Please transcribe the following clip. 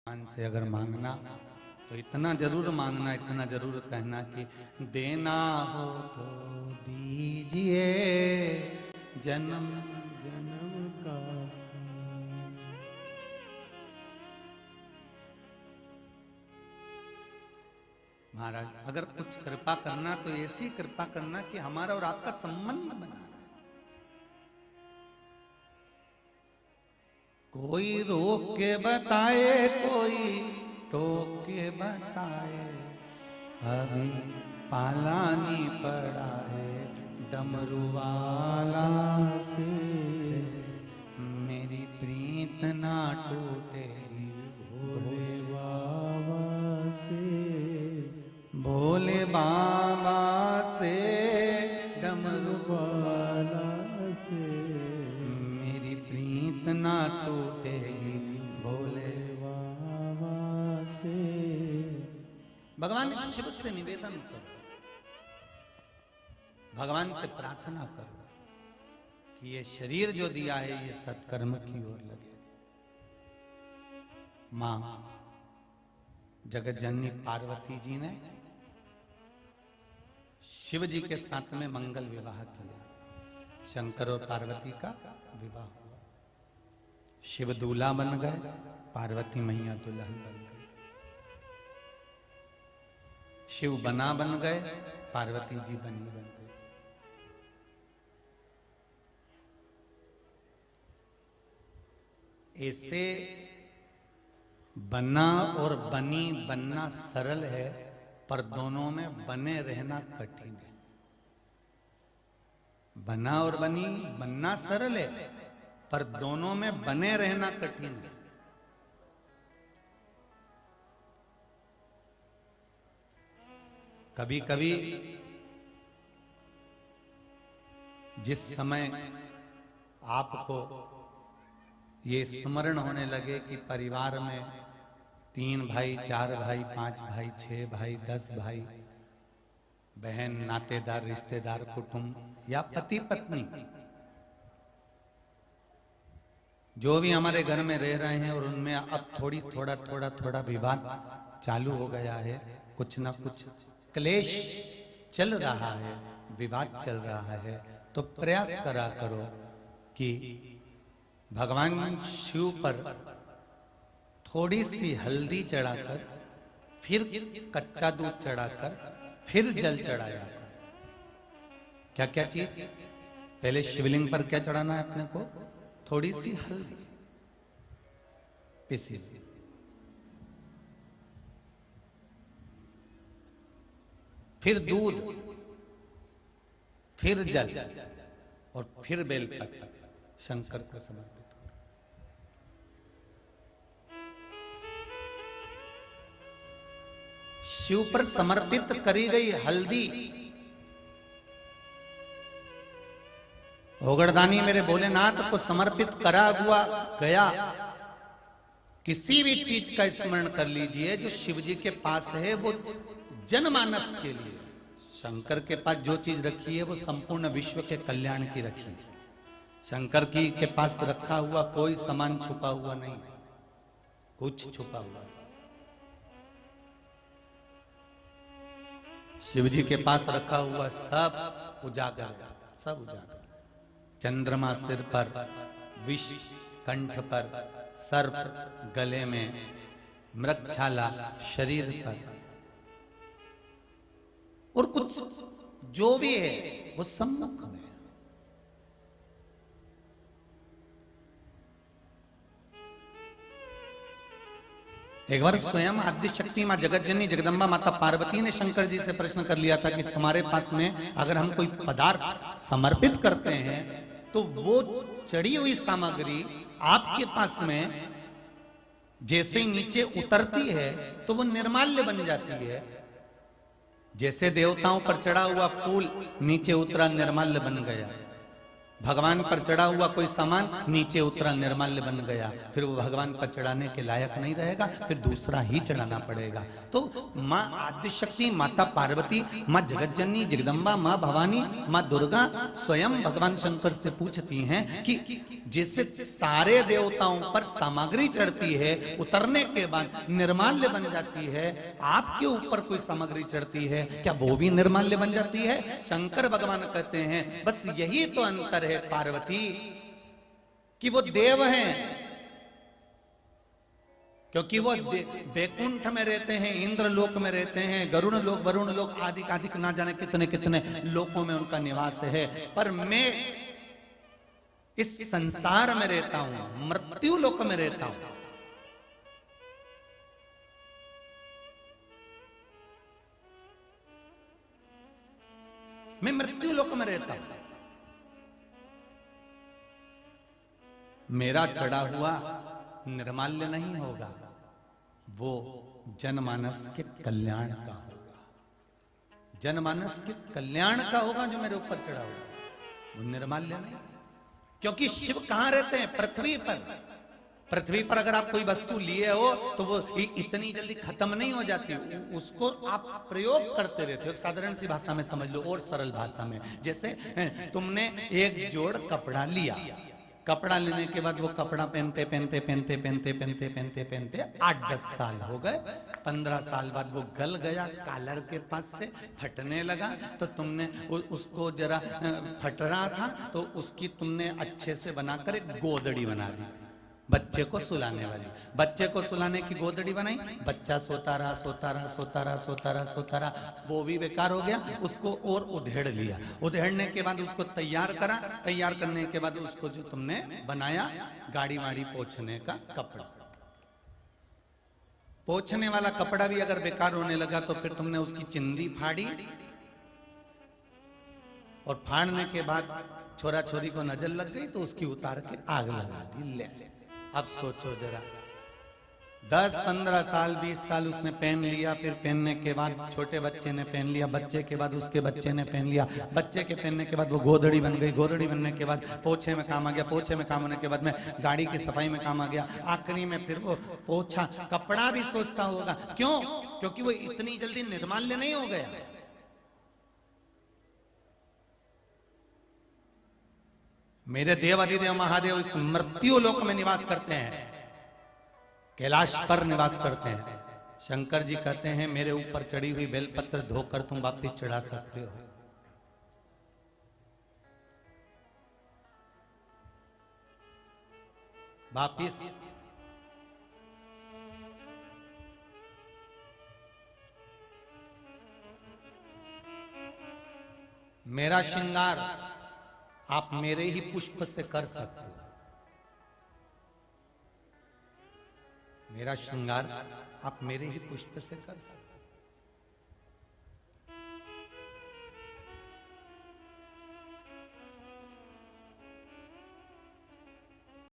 भगवान से अगर मांगना तो इतना जरूर मांगना, इतना जरूर कहना कि देना हो तो दीजिए जन्म जन्म का। महाराज अगर कुछ कृपा करना तो ऐसी कृपा करना कि हमारा और आपका संबंध बना रहे। कोई रोक के बताए, कोई टोक के बताए, अभी पालानी पड़ा है डमरू वाला से। मेरी प्रीत ना टूटेगी भोले बाबा से, भोले बाबा से, डमरू वाला से। मेरी प्रीत ना टूटेगी भोले बाबा से। भगवान शिव से निवेदन करो, भगवान से प्रार्थना करो कि ये शरीर जो दिया है ये सत्कर्म की ओर लगे। मां जगत जननी पार्वती जी ने शिव जी के साथ में मंगल विवाह किया। शंकर और पार्वती का विवाह हुआ। शिव दूल्हा बन गए, पार्वती मैया दुल्हन बन गई। शिव बना बन गए, पार्वती जी बनी बन गई। ऐसे बना और बनी बनना सरल है, पर दोनों में बने रहना कठिन है। बना और बनी बनना सरल है, पर दोनों में बने रहना कठिन है। कभी कभी जिस समय आपको ये स्मरण होने लगे कि परिवार में 3 भाई, 4 भाई, 5 भाई, 6 भाई, 10 भाई, बहन, नातेदार, रिश्तेदार, कुटुंब या पति पत्नी जो भी हमारे घर में रह रहे हैं और उनमें अब थोड़ा विवाद चालू हो गया है, कुछ ना कुछ क्लेश चल रहा है, विवाद चल रहा है, तो प्रयास करा करो कि भगवान शिव पर थोड़ी सी हल्दी चढ़ाकर, फिर कच्चा दूध चढ़ाकर, फिर जल चढ़ाया। क्या क्या चीज? पहले शिवलिंग पर क्या चढ़ाना है अपने को? थोड़ी सी हल्दी पिसी, फिर दूध, फिर जल और फिर बेलपत्र शंकर को समर्पित। शिव पर समर्पित करी गई हल्दी ओगड़दानी मेरे भोलेनाथ को समर्पित करा हुआ गया। किसी भी चीज का स्मरण कर लीजिए जो शिव जी के पास है, वो जनमानस के लिए। शंकर के पास जो चीज रखी है वो संपूर्ण विश्व के कल्याण की रखी है। शंकर की के पास रखा हुआ कोई सामान छुपा हुआ नहीं, कुछ छुपा हुआ। शिव जी के पास रखा हुआ सब उजागर है, सब उजागर। चंद्रमा सिर पर, विष कंठ पर, सर्प गले में, मृगछाला शरीर पर, और कुछ जो भी है वो सम्मुख में। एक बार स्वयं आद्य शक्ति मां जगत जननी जगदम्बा माता पार्वती ने शंकर जी से प्रश्न कर लिया था कि तुम्हारे पास में अगर हम कोई पदार्थ समर्पित करते हैं तो वो चढ़ी हुई सामग्री आपके पास में जैसे ही नीचे उतरती है तो वो निर्माल्य बन जाती है। जैसे देवताओं पर चढ़ा हुआ फूल नीचे उतरा, निर्माल्य बन गया। भगवान पर चढ़ा हुआ कोई सामान नीचे उतरा निर्माल्य बन गया, फिर वो भगवान पर चढ़ाने के लायक नहीं रहेगा, फिर दूसरा ही चढ़ाना पड़ेगा। तो माँ आदिशक्ति, माता पार्वती, माँ जगतजननी जगदम्बा, माँ भवानी, माँ दुर्गा स्वयं भगवान शंकर से पूछती हैं कि जैसे सारे देवताओं पर सामग्री चढ़ती है, उतरने के बाद निर्माल्य बन जाती है, आपके ऊपर कोई सामग्री चढ़ती है, क्या वो भी निर्माल्य बन जाती है? शंकर भगवान कहते हैं बस यही तो अंतर है पार्वती, कि वो देव हैं क्योंकि वो बैकुंठ में रहते हैं, इंद्र लोक में रहते हैं, गरुड़ लोक, वरुण लोक आदि आदि ना जाने कितने कितने लोकों में उनका निवास है। पर मैं इस संसार में रहता हूं, मृत्यु लोक में रहता हूं। मैं मृत्यु लोक में रहता हूं। मेरा चढ़ा हुआ निर्माल्य नहीं होगा, वो जनमानस के कल्याण का होगा, जनमानस के कल्याण का होगा जो मेरे ऊपर चढ़ा होगा, वो निर्माल्य नहीं। क्योंकि शिव कहां रहते हैं? पृथ्वी पर। पृथ्वी पर अगर आप कोई वस्तु लिए हो तो वो इतनी जल्दी खत्म नहीं हो जाती, उसको आप प्रयोग करते रहते हो। एक साधारण सी भाषा में समझ लो और सरल भाषा में, जैसे तुमने एक जोड़ कपड़ा लिया, कपड़ा लेने के बाद वो कपड़ा पहनते पहनते पहनते पहनते पहनते पहनते पहनते 8-10 साल हो गए, 15 साल बाद वो गल गया, कॉलर के पास से फटने लगा, तो तुमने उसको जरा फट रहा था तो उसकी तुमने अच्छे से बनाकर एक गोदड़ी बना दी, बच्चे को सुलाने वाली। बच्चे को सुलाने की गोदड़ी बनाई, बच्चा सोता रहा सोता रहा सोता रहा सोता रहा सोता रहा, वो भी बेकार हो गया, उसको और उधेड़ लिया। उधेड़ने के बाद उसको तैयार करा, तैयार करने के बाद उसको जो तुमने बनाया गाड़ी वाड़ी पोंछने का कपड़ा, पोंछने वाला कपड़ा भी अगर बेकार होने लगा तो फिर तुमने उसकी चिंदी फाड़ी, और फाड़ने के बाद छोरा छोरी को नजर लग गई तो उसकी उतार के आग लगा दी। ले अब सोचो जरा, 10-15 साल 20 साल उसने पहन लिया, फिर पहनने के बाद छोटे बच्चे ने पहन लिया, बच्चे के बाद उसके बच्चे ने पहन लिया, बच्चे के पहनने के बाद वो गोदड़ी बन गई, गोदड़ी बनने के बाद पोछे में काम आ गया, पोछे में काम होने के बाद में गाड़ी की सफाई में काम आ गया, आखिरी में फिर वो पोछा कपड़ा भी सोचता होगा। क्यों? क्योंकि वो इतनी जल्दी निर्माल्य नहीं हो गया। मेरे देव अधिदेव महादेव इस मृत्यु लोक में निवास करते हैं, कैलाश पर निवास करते हैं। शंकर जी कहते हैं मेरे ऊपर चढ़ी हुई बेलपत्र धोकर तुम वापिस चढ़ा सकते हो। वापिस मेरा श्रृंगार आप मेरे ही पुष्प से कर सकते हो, मेरा श्रृंगार आप मेरे ही पुष्प से कर सकते हो।